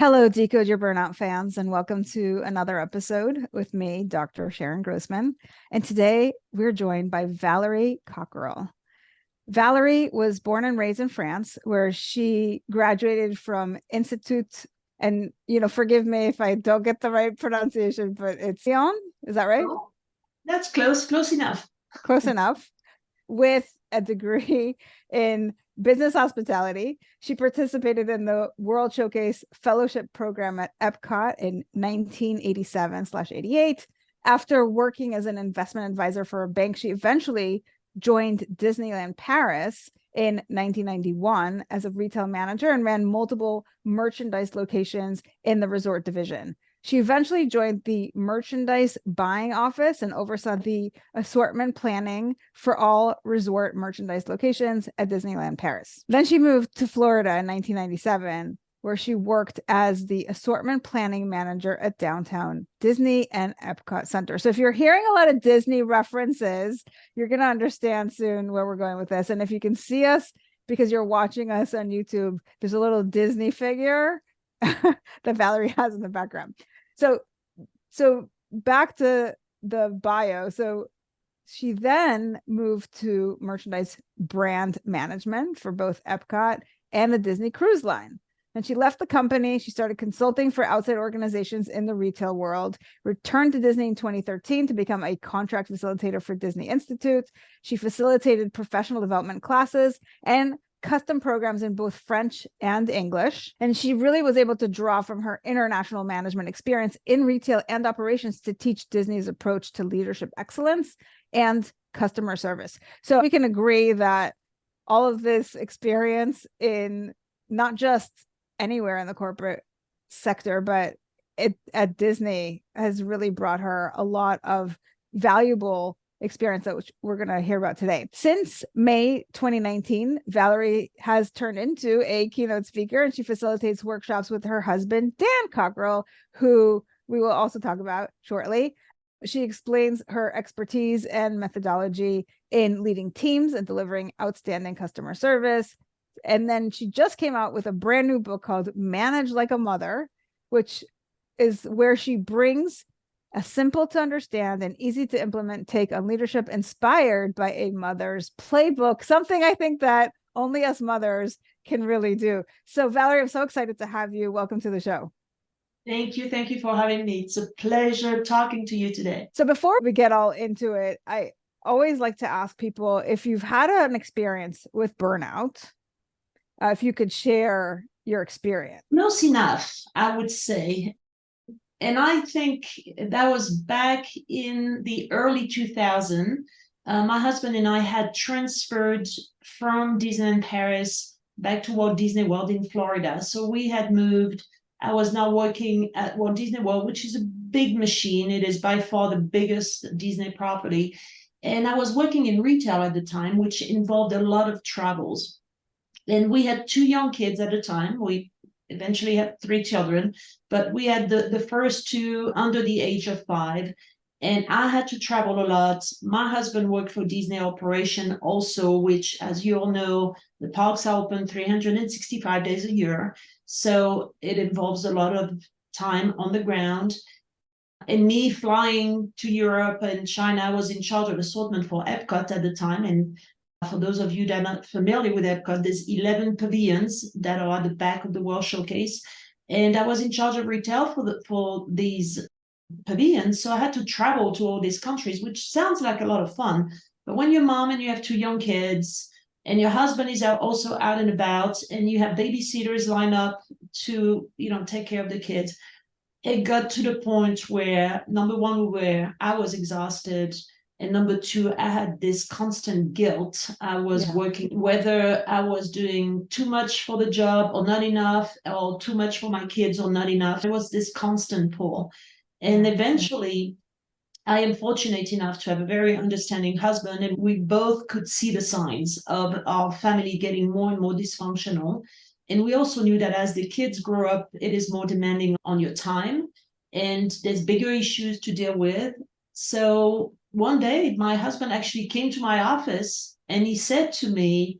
Hello, Decode Your Burnout fans, and welcome to another episode with me, Dr. Sharon Grossman. And today we're joined by Valerie Cockerell. Valerie was born and raised in France, where she graduated from Institut, and forgive me if I don't get the right pronunciation, but it's Lyon. Is that right? Oh, that's close enough. Close enough. With a degree in business hospitality. She participated in the World Showcase Fellowship Program at Epcot in 1987/88. After working as an investment advisor for a bank, she eventually joined Disneyland Paris in 1991 as a retail manager and ran multiple merchandise locations in the resort division. She eventually joined the merchandise buying office and oversaw the assortment planning for all resort merchandise locations at Disneyland Paris. Then she moved to Florida in 1997, where she worked as the assortment planning manager at Downtown Disney and Epcot Center. So if you're hearing a lot of Disney references, you're going to understand soon where we're going with this. And if you can see us because you're watching us on YouTube, there's a little Disney figure that Valerie has in the background. So back to the bio. So she then moved to merchandise brand management for both Epcot and the Disney Cruise Line. And she left the company. She started consulting for outside organizations in the retail world, returned to Disney in 2013 to become a contract facilitator for Disney Institute. She facilitated professional development classes and custom programs in both French and English. And she really was able to draw from her international management experience in retail and operations to teach Disney's approach to leadership excellence and customer service. So we can agree that all of this experience in not just anywhere in the corporate sector, but at Disney has really brought her a lot of valuable experience that we're going to hear about today. Since May 2019, Valerie has turned into a keynote speaker, and she facilitates workshops with her husband, Dan Cockerell, who we will also talk about shortly. She explains her expertise and methodology in leading teams and delivering outstanding customer service. And then she just came out with a brand new book called Manage Like a Mother, which is where she brings a simple to understand and easy to implement take on leadership inspired by a mother's playbook, something I think that only us mothers can really do. So Valerie, I'm so excited to have you. Welcome to the show. Thank you. Thank you for having me. It's a pleasure talking to you today. So before we get all into it, I always like to ask people if you've had an experience with burnout, if you could share your experience. Close enough, I would say. And I think that was back in the early 2000s. My husband and I had transferred from Disneyland Paris back to Walt Disney World in Florida. So we had moved. I was now working at Walt Disney World, which is a big machine. It is by far the biggest Disney property. And I was working in retail at the time, which involved a lot of travels. And we had two young kids at the time. We eventually had three children, but we had the first two under the age of 5. And I had to travel a lot. My husband worked for Disney Operation also, which, as you all know, the parks are open 365 days a year. So it involves a lot of time on the ground. And me flying to Europe and China, I was in charge of assortment for Epcot at the time. And for those of you that are not familiar with Epcot, there's 11 pavilions that are at the back of the World Showcase. And I was in charge of retail for these pavilions. So I had to travel to all these countries, which sounds like a lot of fun. But when you're mom and you have two young kids and your husband is also out and about and you have babysitters lined up to, take care of the kids, it got to the point where, number one, I was exhausted. And number two, I had this constant guilt. I was working, whether I was doing too much for the job or not enough, or too much for my kids or not enough. There was this constant pull. And eventually, I am fortunate enough to have a very understanding husband, and we both could see the signs of our family getting more and more dysfunctional. And we also knew that as the kids grow up, it is more demanding on your time, and there's bigger issues to deal with. So one day, my husband actually came to my office and he said to me,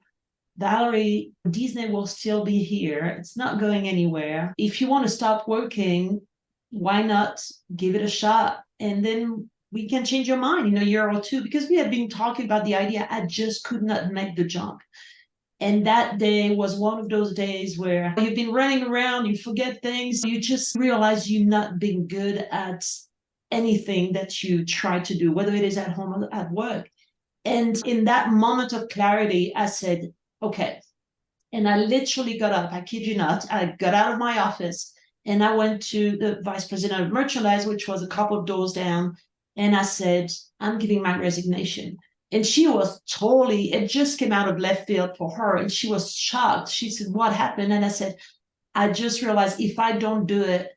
Valerie, Disney will still be here. It's not going anywhere. If you want to stop working, why not give it a shot? And then we can change your mind in a year or two, because we had been talking about the idea. I just could not make the jump. And that day was one of those days where you've been running around, you forget things, you just realize you've not been good at anything that you try to do, whether it is at home or at work. And in that moment of clarity, I said, okay. And I literally got up, I kid you not, I got out of my office and I went to the vice president of merchandise, which was a couple of doors down. And I said, I'm giving my resignation. And she was totally, it just came out of left field for her. And she was shocked. She said, what happened? And I said, I just realized if I don't do it,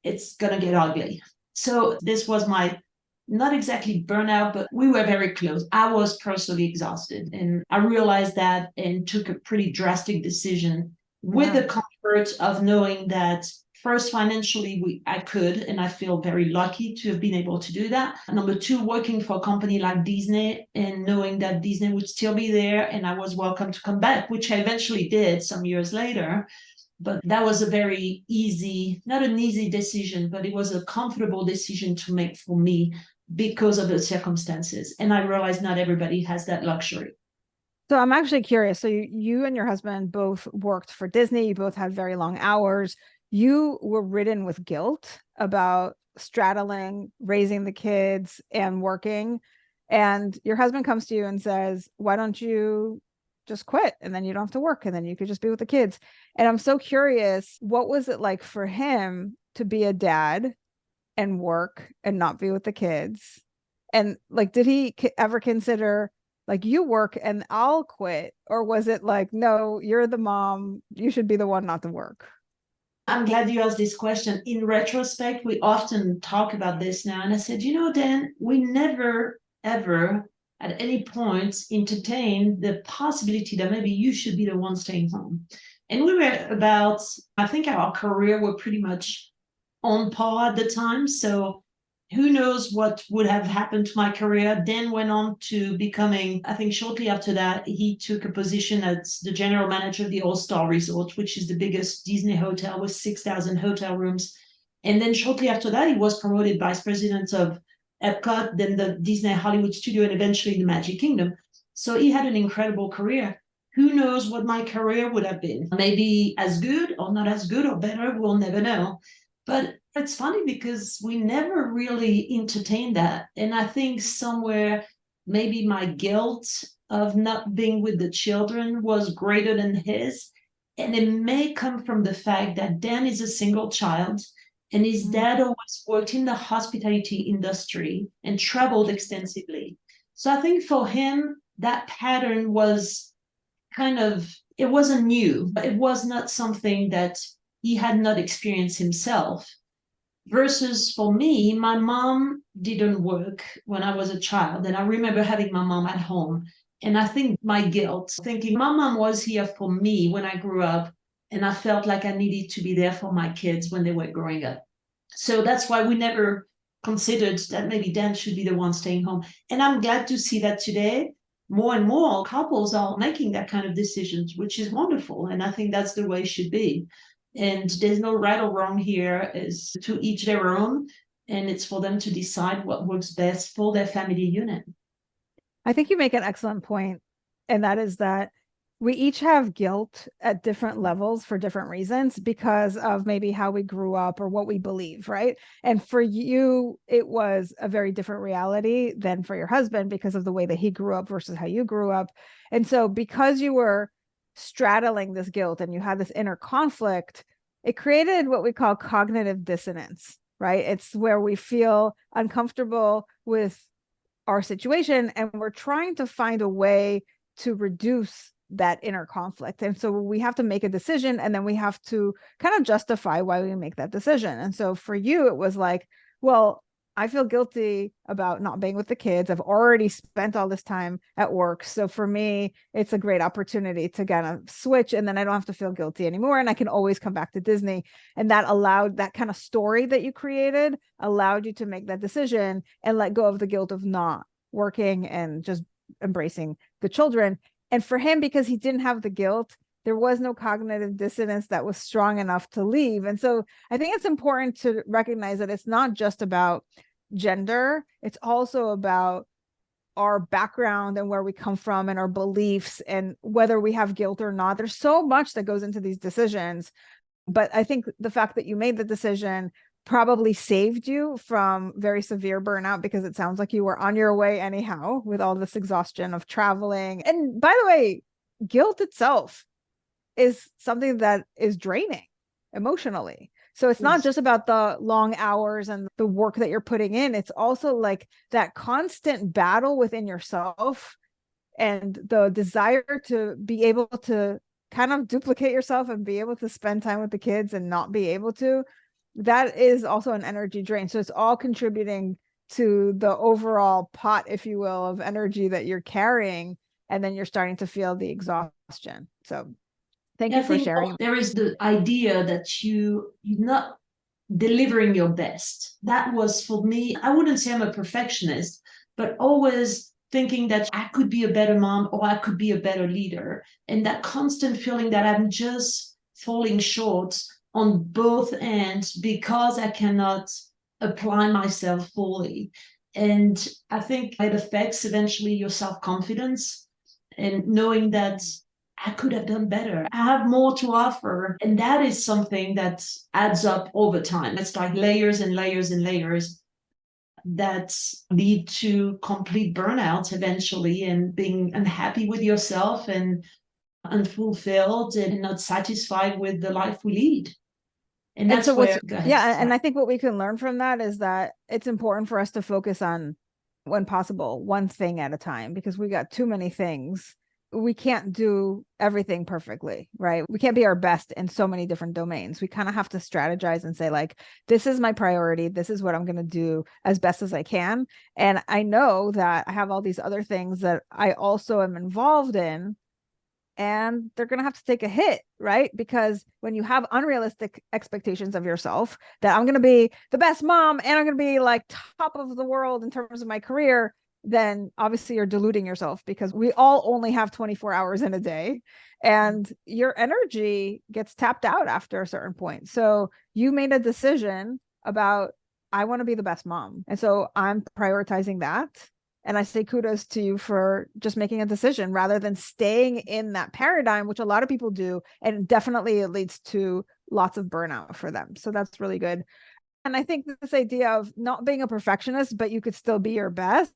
it's going to get ugly. So this was my, not exactly burnout, but we were very close. I was personally exhausted. And I realized that and took a pretty drastic decision with the comfort of knowing that first, financially, I could, and I feel very lucky to have been able to do that. Number two, working for a company like Disney and knowing that Disney would still be there and I was welcome to come back, which I eventually did some years later. But that was a very easy, not an easy decision, but it was a comfortable decision to make for me because of the circumstances. And I realized not everybody has that luxury. So I'm actually curious. So you and your husband both worked for Disney. You both had very long hours. You were ridden with guilt about straddling, raising the kids and working. And your husband comes to you and says, why don't you just quit? And then you don't have to work. And then you could just be with the kids. And I'm so curious, what was it like for him to be a dad and work and not be with the kids? And like, did he ever consider, like, you work and I'll quit? Or was it like, no, you're the mom, you should be the one not to work? I'm glad you asked this question. In retrospect, we often talk about this now. And I said, you know, Dan, we never, ever at any point entertained the possibility that maybe you should be the one staying home. And we were about, I think our career were pretty much on par at the time. So who knows what would have happened to my career. Dan went on to becoming, I think shortly after that, he took a position as the general manager of the All-Star Resort, which is the biggest Disney hotel with 6,000 hotel rooms. And then shortly after that, he was promoted vice president of Epcot, then the Disney Hollywood Studio, and eventually the Magic Kingdom. So he had an incredible career. Who knows what my career would have been? Maybe as good or not as good or better, we'll never know. But it's funny because we never really entertained that. And I think somewhere maybe my guilt of not being with the children was greater than his. And it may come from the fact that Dan is a single child and his dad always worked in the hospitality industry and traveled extensively. So I think for him, that pattern was kind of, it wasn't new, but it was not something that he had not experienced himself. Versus for me, my mom didn't work when I was a child. And I remember having my mom at home. And I think my guilt, thinking my mom was here for me when I grew up. And I felt like I needed to be there for my kids when they were growing up. So that's why we never considered that maybe Dan should be the one staying home. And I'm glad to see that today more and more couples are making that kind of decisions, which is wonderful. And I think that's the way it should be. And there's no right or wrong here, is to each their own. And it's for them to decide what works best for their family unit. I think you make an excellent point, and that is that we each have guilt at different levels for different reasons because of maybe how we grew up or what we believe, right? And for you, it was a very different reality than for your husband because of the way that he grew up versus how you grew up. And so because you were straddling this guilt and you had this inner conflict, it created what we call cognitive dissonance, right? It's where we feel uncomfortable with our situation and we're trying to find a way to reduce that inner conflict. And so we have to make a decision and then we have to kind of justify why we make that decision. And so for you, it was like, well, I feel guilty about not being with the kids. I've already spent all this time at work. So for me, it's a great opportunity to kind of switch and then I don't have to feel guilty anymore. And I can always come back to Disney. And that allowed that kind of story that you created, allowed you to make that decision and let go of the guilt of not working and just embracing the children. And for him, because he didn't have the guilt, there was no cognitive dissonance that was strong enough to leave. And so I think it's important to recognize that it's not just about gender, it's also about our background and where we come from and our beliefs and whether we have guilt or not. There's so much that goes into these decisions. But I think the fact that you made the decision probably saved you from very severe burnout, because it sounds like you were on your way anyhow with all this exhaustion of traveling. And by the way, guilt itself is something that is draining emotionally. So it's not just about the long hours and the work that you're putting in. It's also like that constant battle within yourself and the desire to be able to kind of duplicate yourself and be able to spend time with the kids and not be able to. That is also an energy drain. So it's all contributing to the overall pot, if you will, of energy that you're carrying. And then you're starting to feel the exhaustion. So thank you for sharing. There is the idea that you're not delivering your best. That was for me, I wouldn't say I'm a perfectionist, but always thinking that I could be a better mom or I could be a better leader. And that constant feeling that I'm just falling short on both ends because I cannot apply myself fully. And I think it affects eventually your self-confidence and knowing that I could have done better. I have more to offer. And that is something that adds up over time. It's like layers and layers and layers that lead to complete burnout eventually, and being unhappy with yourself and unfulfilled and not satisfied with the life we lead. And that's where, and I think what we can learn from that is that it's important for us to focus on, when possible, one thing at a time, because we got too many things. We can't do everything perfectly, right? We can't be our best in so many different domains. We kind of have to strategize and say, like, this is my priority. This is what I'm going to do as best as I can. And I know that I have all these other things that I also am involved in, and they're going to have to take a hit, right? Because when you have unrealistic expectations of yourself, that I'm going to be the best mom and I'm going to be like top of the world in terms of my career, then obviously you're deluding yourself, because we all only have 24 hours in a day and your energy gets tapped out after a certain point. So you made a decision about, I want to be the best mom. And so I'm prioritizing that. And I say kudos to you for just making a decision rather than staying in that paradigm, which a lot of people do. And definitely it leads to lots of burnout for them. So that's really good. And I think this idea of not being a perfectionist, but you could still be your best,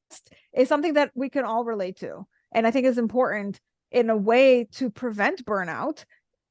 is something that we can all relate to. And I think is important in a way to prevent burnout,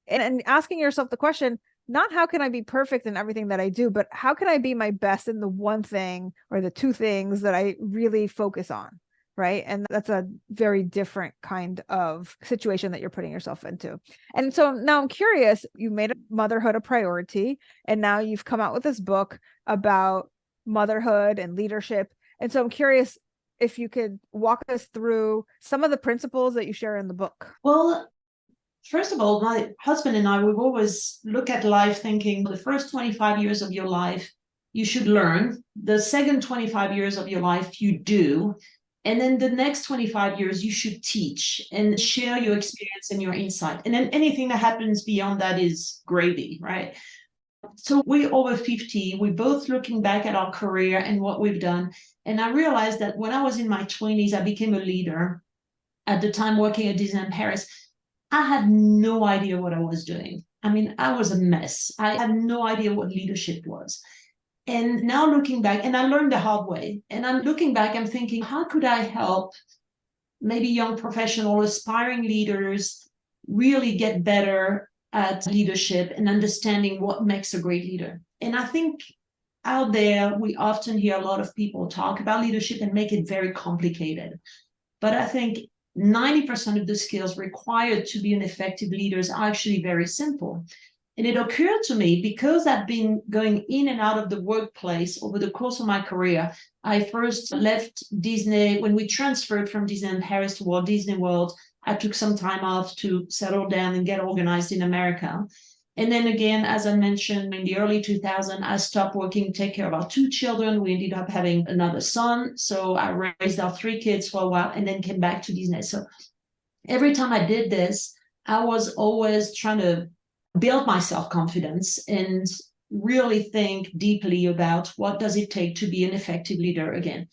and asking yourself the question, not how can I be perfect in everything that I do, but how can I be my best in the one thing or the two things that I really focus on, right? And that's a very different kind of situation that you're putting yourself into. And so now I'm curious, you made motherhood a priority, and now you've come out with this book about motherhood and leadership. And so I'm curious if you could walk us through some of the principles that you share in the book. Well, first of all, my husband and I, we've always looked at life thinking the first 25 years of your life, you should learn. The second 25 years of your life, you do. And then the next 25 years, you should teach and share your experience and your insight. And then anything that happens beyond that is gravy, right? So we're over 50. We're both looking back at our career and what we've done. And I realized that when I was in my 20s, I became a leader. At the time working at Disneyland Paris, I had no idea what I was doing. I mean, I was a mess. I had no idea what leadership was. And now looking back, and I learned the hard way, and I'm looking back, I'm thinking, how could I help maybe young professional aspiring leaders really get better at leadership and understanding what makes a great leader? And I think out there, we often hear a lot of people talk about leadership and make it very complicated. But I think 90% of the skills required to be an effective leader are actually very simple. And it occurred to me, because I've been going in and out of the workplace over the course of my career. I first left Disney when we transferred from Disneyland Paris to Walt Disney World. I took some time off to settle down and get organized in America. And then again, as I mentioned, in the early 2000s, I stopped working, take care of our two children. We ended up having another son. So I raised our three kids for a while and then came back to Disney. So every time I did this, I was always trying to build my self-confidence and really think deeply about what does it take to be an effective leader again.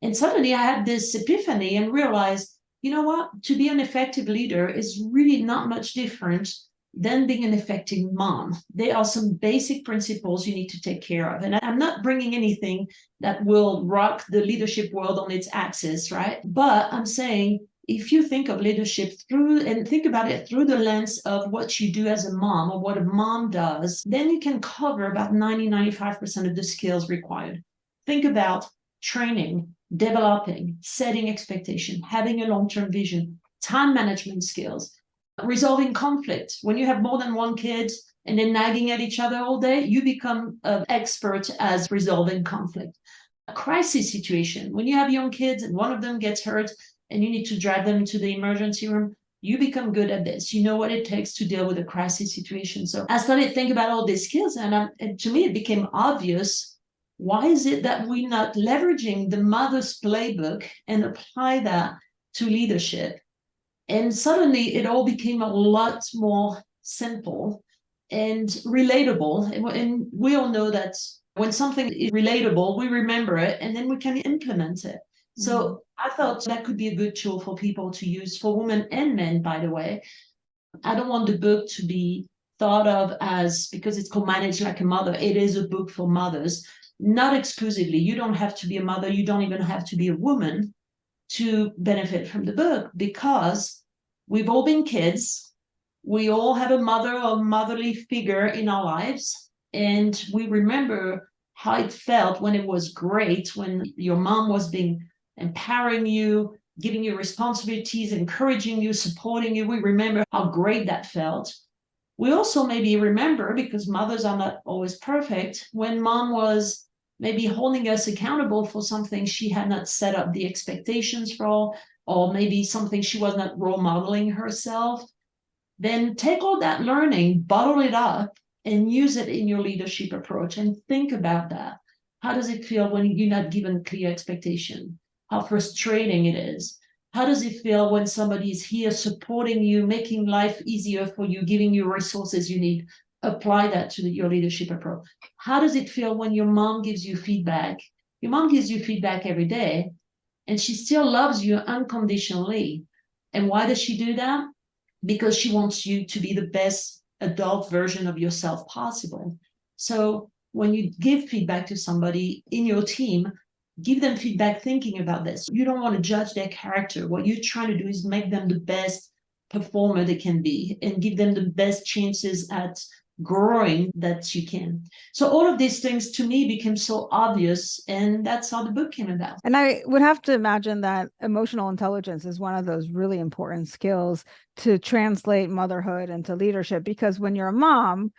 And suddenly I had this epiphany and realized, you know what, to be an effective leader is really not much different than being an effective mom. There are some basic principles you need to take care of. And I'm not bringing anything that will rock the leadership world on its axis, right? But I'm saying, if you think of leadership through and think about it through the lens of what you do as a mom or what a mom does, then you can cover about 95% of the skills required. Think about training, developing, setting expectation, having a long-term vision, time management skills, resolving conflict. When you have more than one kid and they're nagging at each other all day, you become an expert as resolving conflict. A crisis situation, when you have young kids and one of them gets hurt and you need to drive them into the emergency room, you become good at this. You know what it takes to deal with a crisis situation. So I started to think about all these skills, and to me, it became obvious. Why is it that we're not leveraging the mother's playbook and apply that to leadership? And suddenly it all became a lot more simple and relatable. And we all know that when something is relatable, we remember it and then we can implement it. So I thought that could be a good tool for people to use, for women and men, by the way. I don't want the book to be thought of as, because it's called Manage Like a Mother, it is a book for mothers. Not exclusively. You don't have to be a mother. You don't even have to be a woman to benefit from the book, because we've all been kids. We all have a mother or motherly figure in our lives. And we remember how it felt when it was great, when your mom was empowering you, giving you responsibilities, encouraging you, supporting you. We remember how great that felt. We also maybe remember, because mothers are not always perfect, when mom was maybe holding us accountable for something she had not set up the expectations for, or maybe something she was not role modeling herself. Then take all that learning, bottle it up, and use it in your leadership approach, and think about that. How does it feel when you're not given clear expectation? How frustrating it is. How does it feel when somebody is here supporting you, making life easier for you, giving you resources you need? Apply that to your leadership approach. How does it feel when your mom gives you feedback? Your mom gives you feedback every day, and she still loves you unconditionally. And why does she do that? Because she wants you to be the best adult version of yourself possible. So when you give feedback to somebody in your team, give them feedback thinking about this. You don't want to judge their character. What you're trying to do is make them the best performer they can be and give them the best chances at growing that you can. So all of these things to me became so obvious, and that's how the book came about. And I would have to imagine that emotional intelligence is one of those really important skills to translate motherhood into leadership, because when you're a mom,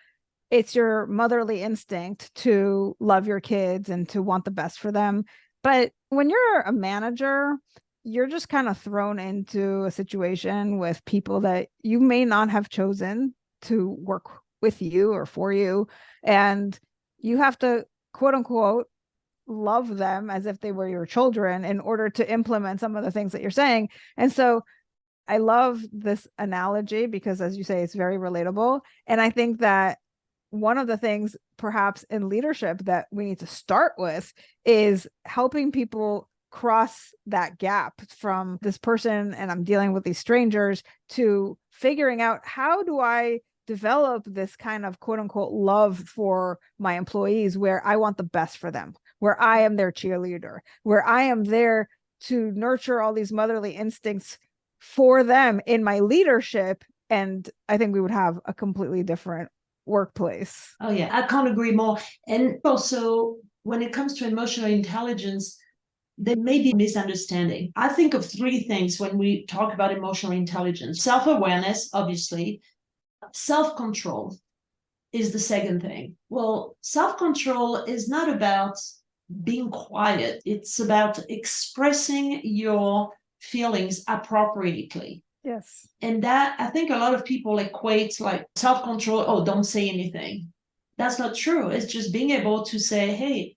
it's your motherly instinct to love your kids and to want the best for them. But when you're a manager, you're just kind of thrown into a situation with people that you may not have chosen to work with you or for you. And you have to, quote unquote, love them as if they were your children in order to implement some of the things that you're saying. And so I love this analogy because, as you say, it's very relatable. And I think that one of the things perhaps in leadership that we need to start with is helping people cross that gap from this person and I'm dealing with these strangers to figuring out, how do I develop this kind of quote unquote love for my employees, where I want the best for them, where I am their cheerleader, where I am there to nurture all these motherly instincts for them in my leadership. And I think we would have a completely different workplace. Oh yeah, I can't agree more. And also, when it comes to emotional intelligence, there may be misunderstanding. I think of three things when we talk about emotional intelligence: self-awareness, obviously. Self-control is the second thing. Well, self-control is not about being quiet. It's about expressing your feelings appropriately. Yes. And that, I think a lot of people equate like self-control, oh, don't say anything. That's not true. It's just being able to say, hey,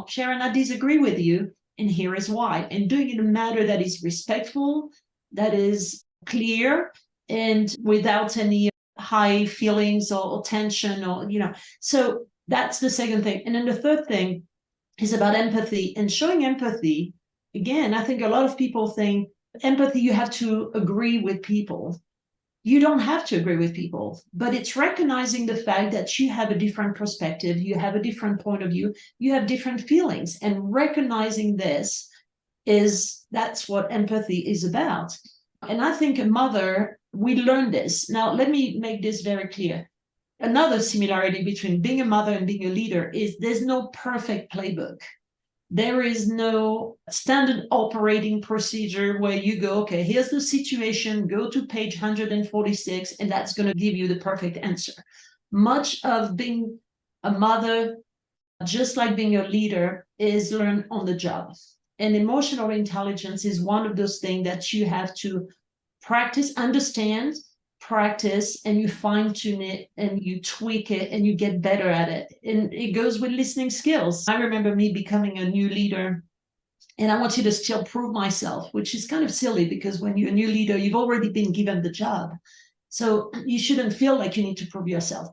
Sharon, I disagree with you, and here is why. And doing it in a manner that is respectful, that is clear and without any high feelings or tension or, so that's the second thing. And then the third thing is about empathy and showing empathy. Again, I think a lot of people think empathy, you have to agree with people. You don't have to agree with people, but it's recognizing the fact that you have a different perspective, you have a different point of view, you have different feelings, and recognizing this that's what empathy is about. And I think a mother, we learn this. Now, let me make this very clear. Another similarity between being a mother and being a leader is there's no perfect playbook. There is no standard operating procedure where you go, okay, here's the situation, go to page 146, and that's going to give you the perfect answer. Much of being a mother, just like being a leader, is learned on the job. And emotional intelligence is one of those things that you have to practice, understand, practice, and you fine tune it and you tweak it and you get better at it. And it goes with listening skills. I remember me becoming a new leader and I wanted to still prove myself, which is kind of silly because when you're a new leader, you've already been given the job. So you shouldn't feel like you need to prove yourself.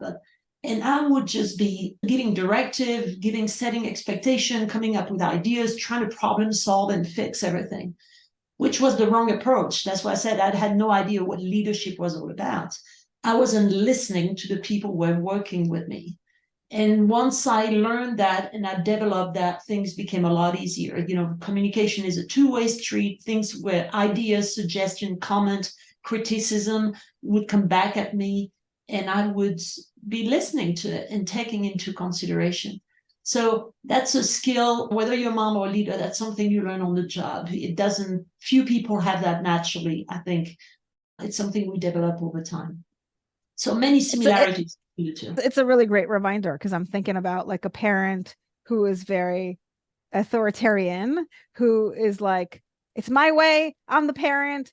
And I would just be giving directive, setting expectation, coming up with ideas, trying to problem solve and fix everything, which was the wrong approach. That's why I said I had no idea what leadership was all about. I wasn't listening to the people who were working with me. And once I learned that and I developed that, things became a lot easier. Communication is a two-way street. Things where ideas, suggestion, comment, criticism would come back at me, and I would be listening to it and taking into consideration. So that's a skill, whether you're a mom or a leader, that's something you learn on the job. Few people have that naturally. I think it's something we develop over time. So many similarities between the two. It's a really great reminder because I'm thinking about like a parent who is very authoritarian, who is like, it's my way, I'm the parent,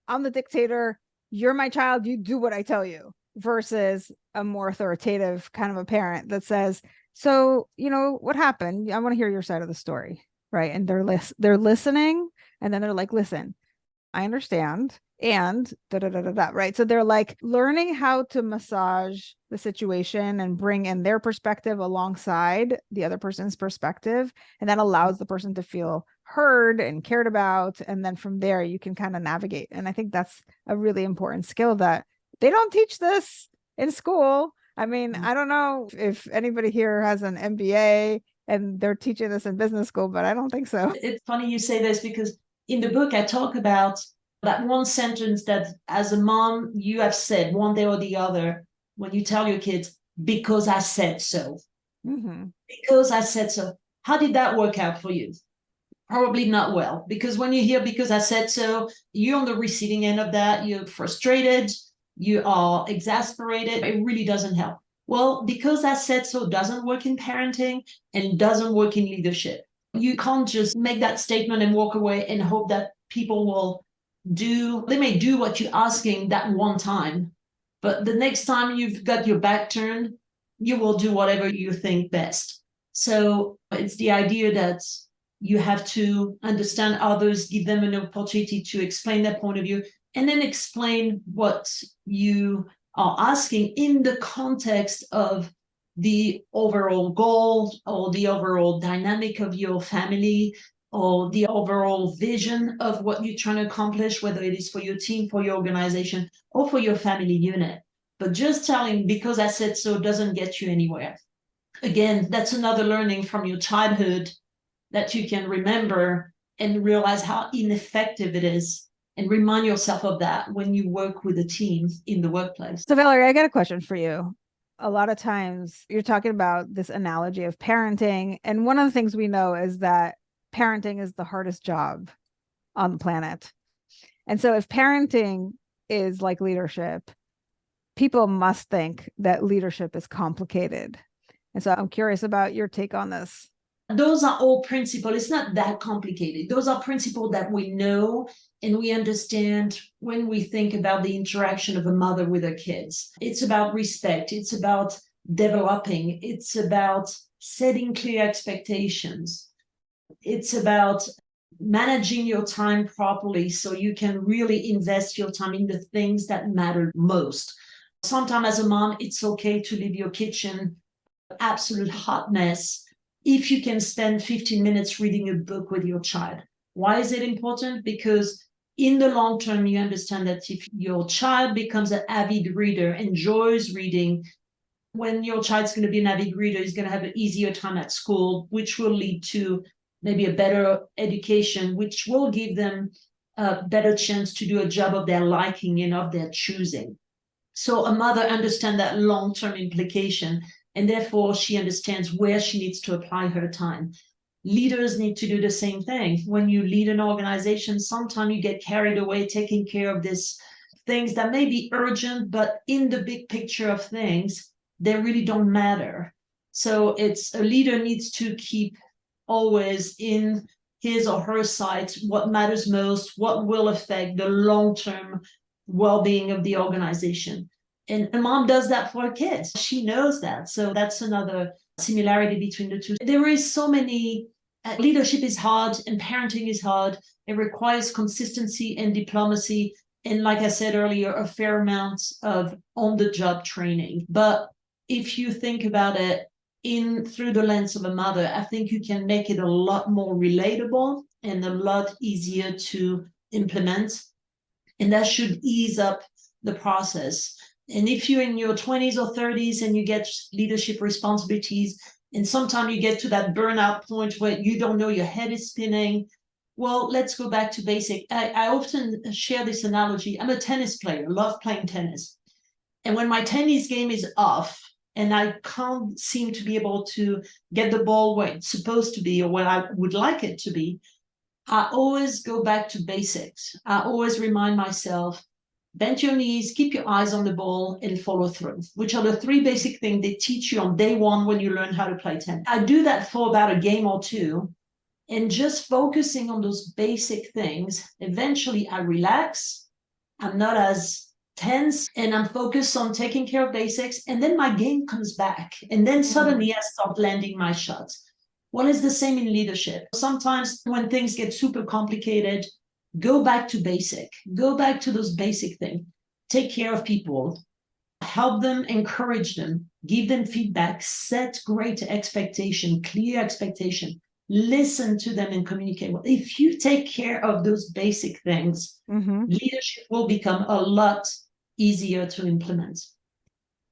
I'm the dictator, you're my child, you do what I tell you, versus a more authoritative kind of a parent that says, so, what happened? I want to hear your side of the story, right? And they're listening, and then they're like, listen, I understand, and da da da da da, right? So they're like learning how to massage the situation and bring in their perspective alongside the other person's perspective, and that allows the person to feel heard and cared about, and then from there you can kind of navigate. And I think that's a really important skill that they don't teach this in school. I mean, I don't know if anybody here has an MBA and they're teaching this in business school, but I don't think so. It's funny you say this because in the book I talk about that one sentence that as a mom you have said one day or the other when you tell your kids, because I said so. Mm-hmm. Because I said so. How did that work out for you? Probably not well, because when you hear because I said so, you're on the receiving end of that. You're frustrated. You are exasperated. It really doesn't help. Well, because I said so doesn't work in parenting and doesn't work in leadership. You can't just make that statement and walk away and hope that people will they may do what you're asking that one time, but the next time you've got your back turned, you will do whatever you think best. So it's the idea that you have to understand others, give them an opportunity to explain their point of view, and then explain what you are asking in the context of the overall goal or the overall dynamic of your family or the overall vision of what you're trying to accomplish, whether it is for your team, for your organization, or for your family unit. But just telling because I said so doesn't get you anywhere. Again, that's another learning from your childhood that you can remember and realize how ineffective it is, and remind yourself of that when you work with a team in the workplace. So Valerie, I got a question for you. A lot of times you're talking about this analogy of parenting, and one of the things we know is that parenting is the hardest job on the planet. And so if parenting is like leadership, people must think that leadership is complicated. And so I'm curious about your take on this. Those are all principles. It's not that complicated. Those are principles that we know and we understand when we think about the interaction of a mother with her kids. It's about respect. It's about developing. It's about setting clear expectations. It's about managing your time properly so you can really invest your time in the things that matter most. Sometimes as a mom, it's okay to leave your kitchen absolute hot mess if you can spend 15 minutes reading a book with your child. Why is it important? Because in the long term, you understand that if your child becomes an avid reader, enjoys reading, when your child's going to be an avid reader, he's going to have an easier time at school, which will lead to maybe a better education, which will give them a better chance to do a job of their liking and of their choosing. So a mother understands that long-term implication, and therefore she understands where she needs to apply her time. Leaders need to do the same thing. When you lead an organization, sometimes you get carried away taking care of these things that may be urgent, but in the big picture of things, they really don't matter. So it's a leader needs to keep always in his or her sight what matters most, what will affect the long-term well-being of the organization. And a mom does that for her kids. She knows that. So that's another similarity between the two. There is so many, leadership is hard and parenting is hard. It requires consistency and diplomacy. And like I said earlier, a fair amount of on-the-job training. But if you think about it through the lens of a mother, I think you can make it a lot more relatable and a lot easier to implement. And that should ease up the process. And if you're in your 20s or 30s and you get leadership responsibilities, and sometimes you get to that burnout point where you don't know, your head is spinning, well, let's go back to basic. I often share this analogy. I'm a tennis player, love playing tennis. And when my tennis game is off and I can't seem to be able to get the ball where it's supposed to be or where I would like it to be, I always go back to basics. I always remind myself, bend your knees, keep your eyes on the ball, and follow through, which are the three basic things they teach you on day one when you learn how to play tennis. I do that for about a game or two, and just focusing on those basic things, eventually I relax. I'm not as tense, and I'm focused on taking care of basics, and then my game comes back, and then suddenly I start landing my shots. Well, it's the same in leadership. Sometimes when things get super complicated, go back to basic. Go back to those basic things. Take care of people. Help them, encourage them, give them feedback, set great expectation, clear expectation, listen to them and communicate. Well, if you take care of those basic things, leadership will become a lot easier to implement.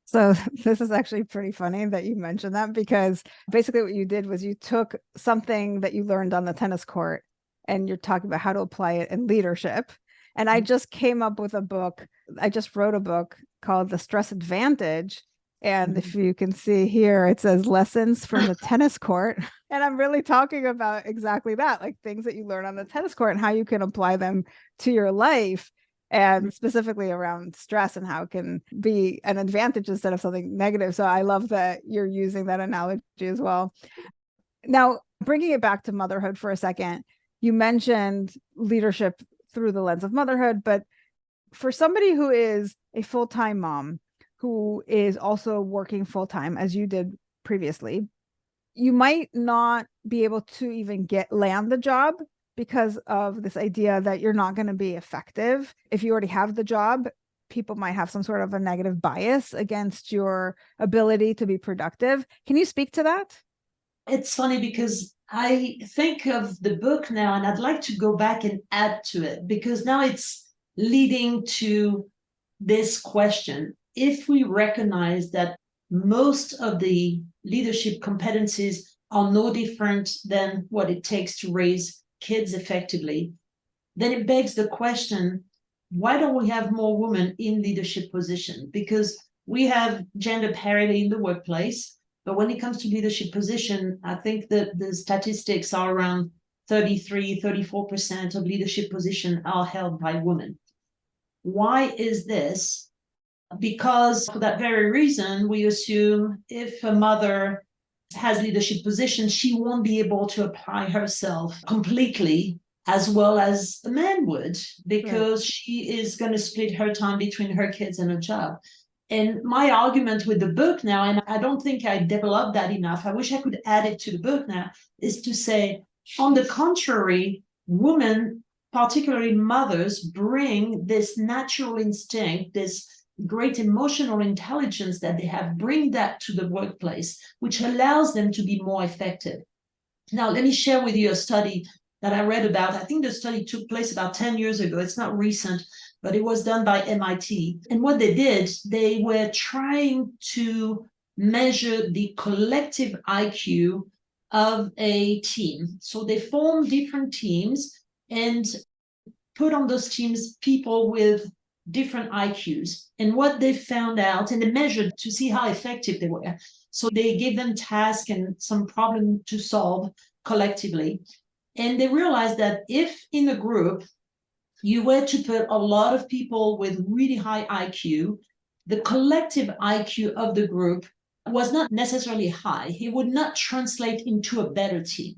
So this is actually pretty funny that you mentioned that, because basically what you did was you took something that you learned on the tennis court and you're talking about how to apply it in leadership. And I just came up with a book. I just wrote a book called The Stress Advantage. And if you can see here, it says lessons from the tennis court. And I'm really talking about exactly that, like things that you learn on the tennis court and how you can apply them to your life, and specifically around stress and how it can be an advantage instead of something negative. So I love that you're using that analogy as well. Now, bringing it back to motherhood for a second, you mentioned leadership through the lens of motherhood, but for somebody who is a full-time mom, who is also working full-time, as you did previously, you might not be able to even land the job because of this idea that you're not going to be effective. If you already have the job, people might have some sort of a negative bias against your ability to be productive. Can you speak to that? It's funny because I think of the book now and I'd like to go back and add to it, because now it's leading to this question. If we recognize that most of the leadership competencies are no different than what it takes to raise kids effectively, then it begs the question, why don't we have more women in leadership position? Because we have gender parity in the workplace, but when it comes to leadership position, I think that the statistics are around 33-34% of leadership position are held by women. Why is this? Because for that very reason, we assume if a mother has leadership position, she won't be able to apply herself completely as well as a man would, because she is going to split her time between her kids and her job. And my argument with the book now, and I don't think I developed that enough, I wish I could add it to the book now, is to say, on the contrary, women, particularly mothers, bring this natural instinct, this great emotional intelligence that they have, bring that to the workplace, which allows them to be more effective. Now, let me share with you a study that I read about. I think the study took place about 10 years ago. It's not recent, but it was done by MIT. And what they did, they were trying to measure the collective IQ of a team. So they formed different teams and put on those teams people with different IQs. And what they found out, and they measured to see how effective they were. So they gave them tasks and some problem to solve collectively. And they realized that if in a group you were to put a lot of people with really high IQ, the collective IQ of the group was not necessarily high. It would not translate into a better team.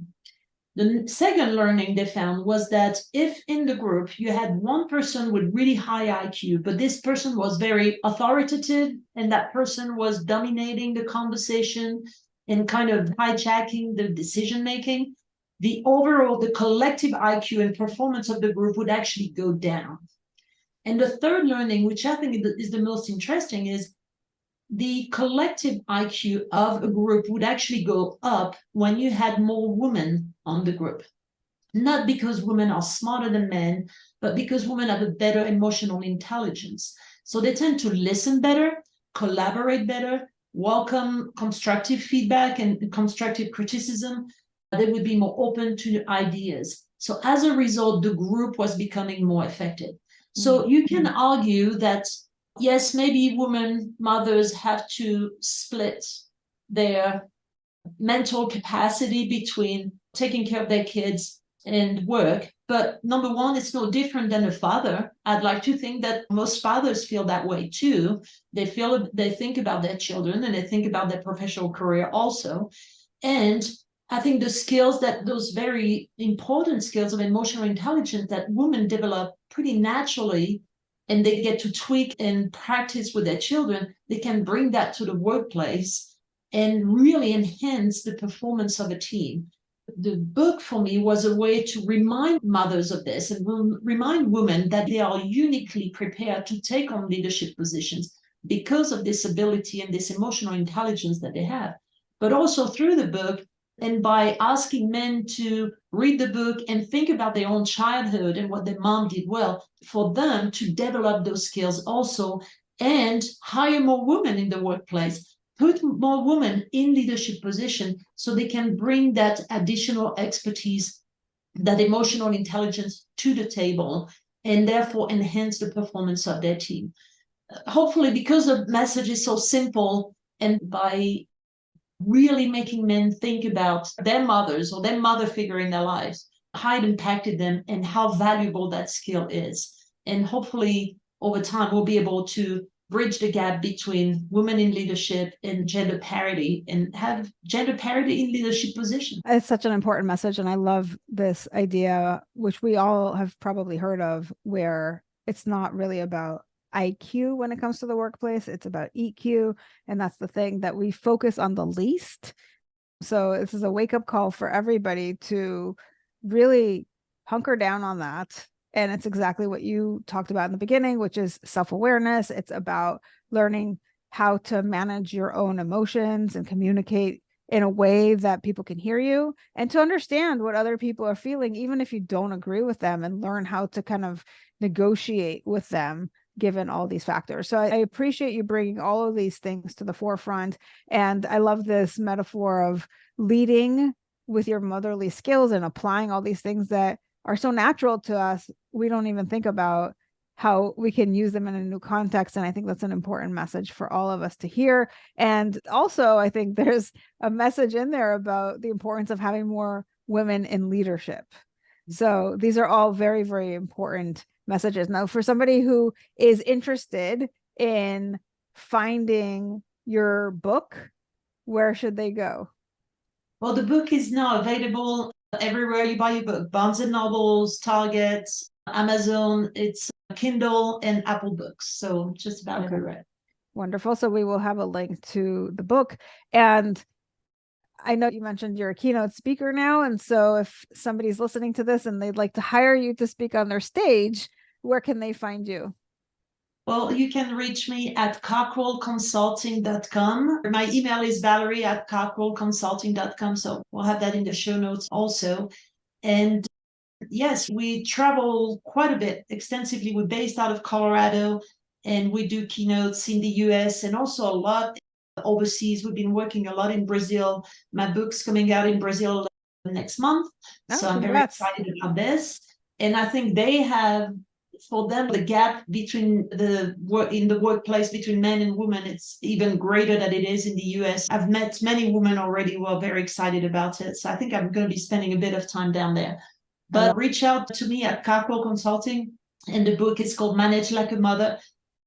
The second learning they found was that if in the group you had one person with really high IQ, but this person was very authoritative and that person was dominating the conversation and kind of hijacking the decision making, the overall, the collective IQ and performance of the group would actually go down. And the third learning, which I think is the most interesting, is the collective IQ of a group would actually go up when you had more women on the group. Not because women are smarter than men, but because women have a better emotional intelligence. So they tend to listen better, collaborate better, welcome constructive feedback and constructive criticism. They would be more open to ideas. So as a result, the group was becoming more effective. So you can argue that yes, maybe women, mothers have to split their mental capacity between taking care of their kids and work. But number one, it's no different than a father. I'd like to think that most fathers feel that way too. They think about their children and they think about their professional career also. And I think the skills those very important skills of emotional intelligence that women develop pretty naturally and they get to tweak and practice with their children, they can bring that to the workplace and really enhance the performance of a team. The book for me was a way to remind mothers of this and remind women that they are uniquely prepared to take on leadership positions because of this ability and this emotional intelligence that they have. But also through the book, and by asking men to read the book and think about their own childhood and what their mom did well, for them to develop those skills also and hire more women in the workplace, put more women in leadership position so they can bring that additional expertise, that emotional intelligence to the table and therefore enhance the performance of their team. Hopefully, because the message is so simple and by really making men think about their mothers or their mother figure in their lives, how it impacted them and how valuable that skill is. And hopefully over time, we'll be able to bridge the gap between women in leadership and gender parity and have gender parity in leadership positions. It's such an important message. And I love this idea, which we all have probably heard of, where it's not really about IQ when it comes to the workplace. It's about EQ. And that's the thing that we focus on the least. So this is a wake-up call for everybody to really hunker down on that. And it's exactly what you talked about in the beginning, which is self-awareness. It's about learning how to manage your own emotions and communicate in a way that people can hear you and to understand what other people are feeling, even if you don't agree with them, and learn how to kind of negotiate with them given all these factors. So I appreciate you bringing all of these things to the forefront. And I love this metaphor of leading with your motherly skills and applying all these things that are so natural to us. We don't even think about how we can use them in a new context. And I think that's an important message for all of us to hear. And also, I think there's a message in there about the importance of having more women in leadership. So these are all very, very important messages. Now, for somebody who is interested in finding your book, where should they go? Well, the book is now available everywhere you buy your book: Barnes and Nobles, Target, Amazon. It's Kindle and Apple Books. So just about everywhere. Wonderful. So we will have a link to the book. And I know you mentioned you're a keynote speaker now. And so if somebody's listening to this and they'd like to hire you to speak on their stage, where can they find you? Well, you can reach me at cockerellconsulting.com. My email is valerie@cockerellconsulting.com. So we'll have that in the show notes also. And yes, we travel quite a bit extensively. We're based out of Colorado and we do keynotes in the US and also a lot overseas. We've been working a lot in Brazil. My book's coming out in Brazil next month. So Oh, I'm very congrats. excited about this. And I think they have, for them, the gap between the work in the workplace between men and women, it's even greater than it is in the US. I've met many women already who are very excited about it. So I think I'm going to be spending a bit of time down there. But reach out to me at Cockerell Consulting. And the book is called Manage Like a Mother,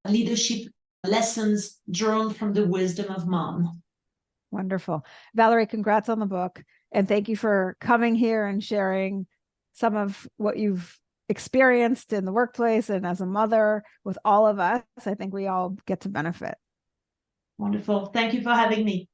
Leadership Lessons Drawn from the Wisdom of Mom. Wonderful. Valerie, congrats on the book. And thank you for coming here and sharing some of what you've experienced in the workplace and as a mother with all of us. I think we all get to benefit. Wonderful. Thank you for having me.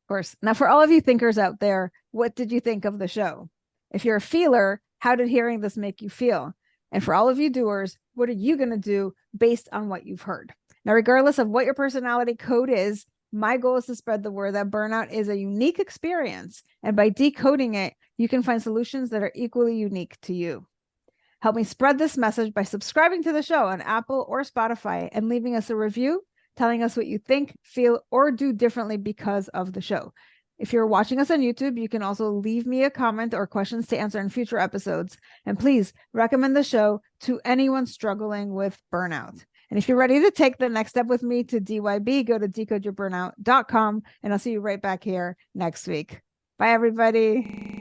Of course. Now, for all of you thinkers out there, what did you think of the show? If you're a feeler, how did hearing this make you feel? And for all of you doers, what are you going to do based on what you've heard? Now, regardless of what your personality code is, my goal is to spread the word that burnout is a unique experience. And by decoding it, you can find solutions that are equally unique to you. Help me spread this message by subscribing to the show on Apple or Spotify and leaving us a review, telling us what you think, feel, or do differently because of the show. If you're watching us on YouTube, you can also leave me a comment or questions to answer in future episodes. And please recommend the show to anyone struggling with burnout. And if you're ready to take the next step with me to DYB, go to decodeyourburnout.com, and I'll see you right back here next week. Bye, everybody.